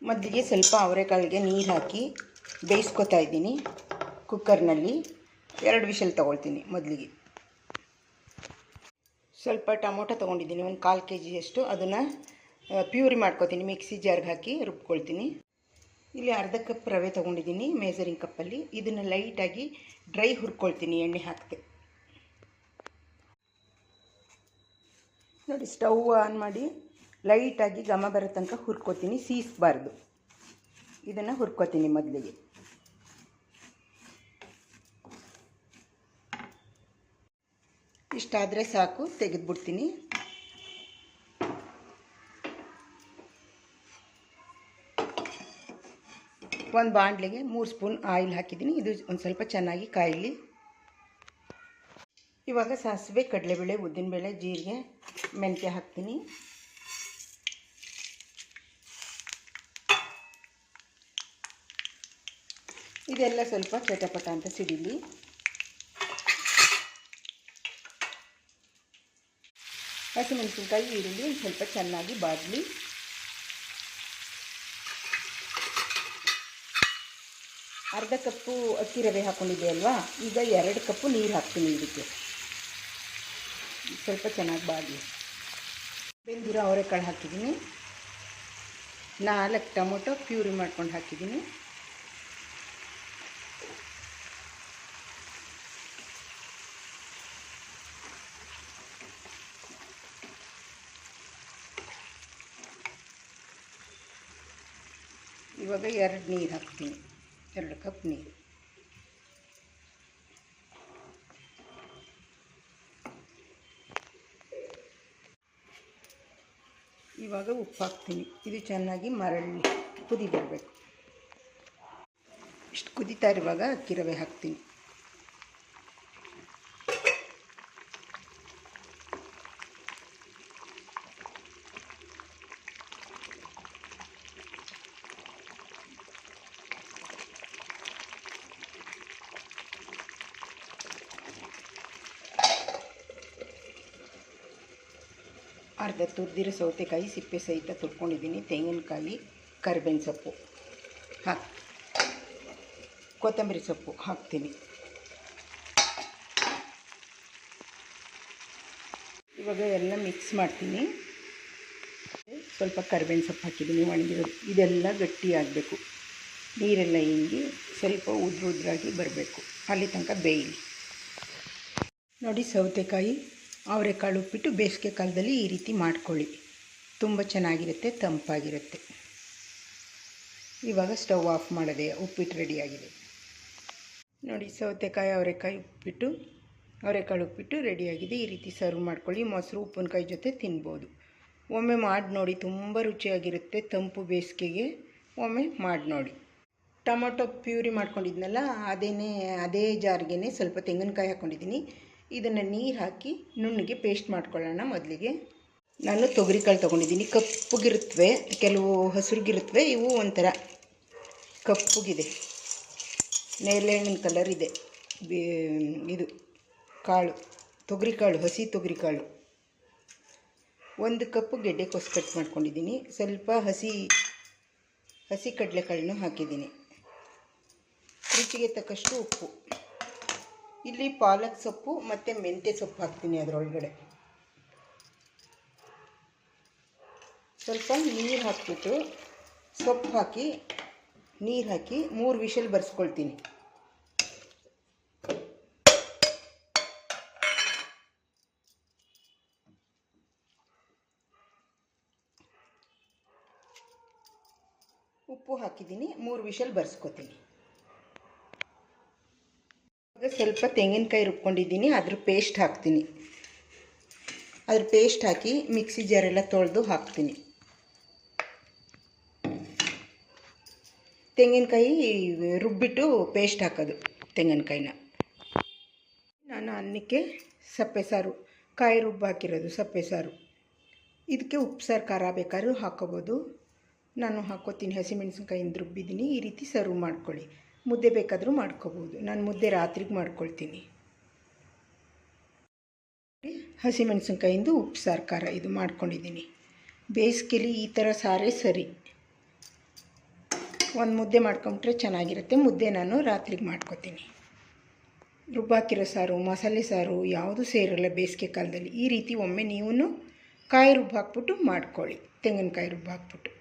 ಮೊದಲಿಗೆ ಸ್ವಲ್ಪ ಅವರೆಕಾಳಿಗೆ ನೀರು ಹಾಕಿ ಬೇಯಿಸ್ಕೊತಾ ಇದ್ದೀನಿ ಕುಕ್ಕರ್ನಲ್ಲಿ. 2 ವಿಷಲ್ ತೊಗೊಳ್ತೀನಿ. ಮೊದಲಿಗೆ ಸ್ವಲ್ಪ ಟೊಮೊಟೊ ತೊಗೊಂಡಿದ್ದೀನಿ, ಒಂದು 1/4 kg. ಅದನ್ನು ಪ್ಯೂರಿ ಮಾಡ್ಕೊತೀನಿ, ಮಿಕ್ಸಿ ಜಾರ್ಗೆ ಹಾಕಿ ರುಬ್ಕೊಳ್ತೀನಿ. ಇಲ್ಲಿ ಅರ್ಧ ಕಪ್ ರವೆ ತೊಗೊಂಡಿದ್ದೀನಿ ಮೇಜರಿಂಗ್ ಕಪ್ಪಲ್ಲಿ. ಇದನ್ನು ಲೈಟಾಗಿ ಡ್ರೈ ಹುರ್ಕೊಳ್ತೀನಿ ಎಣ್ಣೆ ಹಾಕ್ತೆ. ನೋಡಿ, ಸ್ಟವ್ ಆನ್ ಮಾಡಿ ಲೈಟಾಗಿ ಘಮ ಬರೋ ತನಕ ಹುರ್ಕೊತೀನಿ, ಸೀಸಬಾರ್ದು. ಇದನ್ನು ಹುರ್ಕೊತೀನಿ ಮೊದಲಿಗೆ. ಇಷ್ಟಾದರೆ ಸಾಕು, ತೆಗೆದುಬಿಡ್ತೀನಿ. ಒಂದು ಬಾಣಲೆಗೆ 3 ಸ್ಪೂನ್ ಆಯಿಲ್ ಹಾಕಿದ್ದೀನಿ. ಇದು ಒಂದು ಸ್ವಲ್ಪ ಚೆನ್ನಾಗಿ ಕಾಯಲಿ. ಇವಾಗ ಸಾಸಿವೆ, ಕಡಲೆಬೇಳೆ, ಉದ್ದಿನಬೇಳೆ, ಜೀರಿಗೆ, ಮೆಂತ್ಯ ಹಾಕ್ತೀನಿ. ಇದೆಲ್ಲ ಸ್ವಲ್ಪ ಚಟಪಟ ಅಂತ ಸಿಡಿಲಿ. ಹಸಿಮೆಣಸಿನ್ಕಾಯಿ, ಈರುಳ್ಳಿ ಒಂದು ಸ್ವಲ್ಪ ಚೆನ್ನಾಗಿ ಬಾಡಲಿ. ಅರ್ಧ ಕಪ್ಪು ಅಕ್ಕಿ ರವೆ ಹಾಕ್ಕೊಂಡಿದ್ದೆ ಅಲ್ವಾ, ಈಗ 2 ಕಪ್ಪು ನೀರು ಹಾಕ್ತೀನಿ. ಇದಕ್ಕೆ ಸ್ವಲ್ಪ ಚೆನ್ನಾಗಿ ಬಾಡಲಿ. ಬೆಂದಿರೋ ಅವರೆಕಾಳು ಹಾಕಿದ್ದೀನಿ. 4 ಟೊಮೊಟೊ ಪ್ಯೂರಿ ಮಾಡ್ಕೊಂಡು ಹಾಕಿದ್ದೀನಿ. ಇವಾಗ 2 ನೀರು ಹಾಕ್ತೀನಿ, 2 ಕಪ್ ನೀರು. ಇವಾಗ ಉಪ್ಪು ಹಾಕ್ತೀನಿ. ಇದು ಚೆನ್ನಾಗಿ ಮರಳಿ ಕುದಿ ಬರಬೇಕು. ಇಷ್ಟು ಕುದೀತಾ ಇರುವಾಗ ಅಕ್ಕಿ ರವೆ ಹಾಕ್ತೀನಿ. ಅರ್ಧ ತುರಿದಿರೋ ಸೌತೆಕಾಯಿ ಸಿಪ್ಪೆ ಸಹಿತ ತುರ್ಕೊಂಡಿದ್ದೀನಿ. ತೆಂಗಿನಕಾಯಿ, ಕರಿಬೇವಿನ ಸೊಪ್ಪು ಕೊತ್ತಂಬರಿ ಸೊಪ್ಪು ಹಾಕ್ತೀನಿ. ಇವಾಗ ಎಲ್ಲ ಮಿಕ್ಸ್ ಮಾಡ್ತೀನಿ. ಸ್ವಲ್ಪ ಕರಿಬೇವಿನ ಸೊಪ್ಪು ಹಾಕಿದ್ದೀನಿ, ಒಣಗಿರೋದು. ಇದೆಲ್ಲ ಗಟ್ಟಿಯಾಗಬೇಕು. ನೀರೆಲ್ಲ ಹಿಂಗಿ ಸ್ವಲ್ಪ ಉದ್ರಾಗಿ ಬರಬೇಕು, ಅಲ್ಲಿ ತನಕ ಬೇಯಲಿ. ನೋಡಿ, ಸೌತೆಕಾಯಿ ಅವರೆಕಾಳು ಉಪ್ಪಿಟ್ಟು ಬೇಸಿಗೆ ಕಾಲದಲ್ಲಿ ಈ ರೀತಿ ಮಾಡ್ಕೊಳ್ಳಿ, ತುಂಬ ಚೆನ್ನಾಗಿರುತ್ತೆ, ತಂಪಾಗಿರುತ್ತೆ. ಇವಾಗ ಸ್ಟವ್ ಆಫ್ ಮಾಡಿದೆ, ಉಪ್ಪಿಟ್ಟು ರೆಡಿಯಾಗಿದೆ. ನೋಡಿ, ಸೌತೆಕಾಯಿ ಅವರೆಕಾಳು ಉಪ್ಪಿಟ್ಟು ರೆಡಿಯಾಗಿದೆ. ಈ ರೀತಿ ಸರ್ವ್ ಮಾಡ್ಕೊಳ್ಳಿ. ಮೊಸರು ಉಪ್ಪಿನಕಾಯಿ ಜೊತೆ ತಿನ್ಬೋದು. ಒಮ್ಮೆ ಮಾಡಿ ನೋಡಿ, ತುಂಬ ರುಚಿಯಾಗಿರುತ್ತೆ. ತಂಪು ಬೇಸಿಗೆಗೆ ಒಮ್ಮೆ ಮಾಡಿ ನೋಡಿ. ಟೊಮೊಟೊ ಪ್ಯೂರಿ ಮಾಡ್ಕೊಂಡಿದ್ನಲ್ಲ, ಅದೇ ಜಾರ್ಗೆ ಸ್ವಲ್ಪ ತೆಂಗಿನಕಾಯಿ ಹಾಕ್ಕೊಂಡಿದ್ದೀನಿ. ಇದನ್ನು ನೀರು ಹಾಕಿ ನುಣ್ಣಗೆ ಪೇಸ್ಟ್ ಮಾಡ್ಕೊಳ್ಳೋಣ. ಮೊದಲಿಗೆ ನಾನು ತೊಗರಿಕಾಳು ತೊಗೊಂಡಿದ್ದೀನಿ. ಕಪ್ಪಗಿರುತ್ತವೆ, ಕೆಲವು ಹಸಿರುಗಿರುತ್ತವೆ, ಇವು ಒಂಥರ ಕಪ್ಪಗಿದೆ, ನೇರಳೆ ಹಣ್ಣಿನ ಕಲರ್ ಇದೆ. ಇದು ಕಾಳು ತೊಗರಿಕಾಳು, ಹಸಿ ತೊಗರಿಕಾಳು. 1 ಕಪ್ಪು ಗೆಡ್ಡೆಕೋಸು ಕಟ್ ಮಾಡ್ಕೊಂಡಿದ್ದೀನಿ. ಸ್ವಲ್ಪ ಹಸಿ ಕಡಲೆಕಾಳನ್ನು ಹಾಕಿದ್ದೀನಿ. ರುಚಿಗೆ ತಕ್ಕಷ್ಟು ಉಪ್ಪು. ಇಲ್ಲಿ ಪಾಲಕ್ ಸೊಪ್ಪು ಮತ್ತು ಮೆಂತ್ಯ ಸೊಪ್ಪು ಹಾಕ್ತೀನಿ ಅದರೊಳಗಡೆ. ಸ್ವಲ್ಪ ನೀರು ಹಾಕ್ಬಿಟ್ಟು ಸೊಪ್ಪು ಹಾಕಿ ನೀರು ಹಾಕಿ 3 ವಿಷಲ್ ಬರ್ಸ್ಕೊಳ್ತೀನಿ. ಉಪ್ಪು ಹಾಕಿದ್ದೀನಿ, 3 ವಿಷಲ್ ಬರ್ಸ್ಕೊತೀನಿ. ಸ್ವಲ್ಪ ತೆಂಗಿನಕಾಯಿ ರುಬ್ಕೊಂಡಿದ್ದೀನಿ, ಅದ್ರ ಪೇಸ್ಟ್ ಹಾಕ್ತೀನಿ. ಅದ್ರ ಪೇಸ್ಟ್ ಹಾಕಿ ಮಿಕ್ಸಿ ಜಾರೆಲ್ಲ ತೊಳೆದು ಹಾಕ್ತೀನಿ. ತೆಂಗಿನಕಾಯಿ ರುಬ್ಬಿಟ್ಟು ಪೇಸ್ಟ್ ಹಾಕೋದು ತೆಂಗಿನಕಾಯಿನ. ನಾನು ಅನ್ನಕ್ಕೆ ಸಪ್ಪೆ ಸಾರು, ಕಾಯಿ ರುಬ್ಬು ಹಾಕಿರೋದು ಸಪ್ಪೆ ಸಾರು. ಇದಕ್ಕೆ ಉಪ್ಪು ಸಾರು ಖಾರ ಬೇಕಾದ್ರೂ ಹಾಕ್ಕೋಬೋದು. ನಾನು ಹಾಕ್ಕೋತೀನಿ. ಹಸಿಮೆಣಸಿನ್ಕಾಯಿಂದ ರುಬ್ಬಿದ್ದೀನಿ. ಈ ರೀತಿ ಸರ್ವ್ ಮಾಡ್ಕೊಳ್ಳಿ. ಮುದ್ದೆ ಬೇಕಾದರೂ ಮಾಡ್ಕೋಬೋದು. ನಾನು ಮುದ್ದೆ ರಾತ್ರಿಗೆ ಮಾಡ್ಕೊಳ್ತೀನಿ. ಹಸಿಮೆಣಸಿನ್ಕಾಯಿಂದ ಉಪ್ಪು ಸಾರು ಖಾರ ಇದು ಮಾಡ್ಕೊಂಡಿದ್ದೀನಿ. ಬೇಸಿಗೆಲಿ ಈ ಥರ ಸಾರೇ ಸರಿ. ಒಂದು ಮುದ್ದೆ ಮಾಡ್ಕೊಂಬಿಟ್ರೆ ಚೆನ್ನಾಗಿರುತ್ತೆ. ಮುದ್ದೆ ನಾನು ರಾತ್ರಿಗೆ ಮಾಡ್ಕೊತೀನಿ. ರುಬ್ಬಾಕಿರೋ ಸಾರು, ಮಸಾಲೆ ಸಾರು ಯಾವುದು ಸೇರಲ್ಲ ಬೇಸಿಗೆ ಕಾಲದಲ್ಲಿ. ಈ ರೀತಿ ಒಮ್ಮೆ ನೀವು ಕಾಯಿ ರುಬ್ಬ ಹಾಕ್ಬಿಟ್ಟು ಮಾಡ್ಕೊಳ್ಳಿ, ತೆಂಗಿನಕಾಯಿ ರುಬ್ಬ ಹಾಕ್ಬಿಟ್ಟು.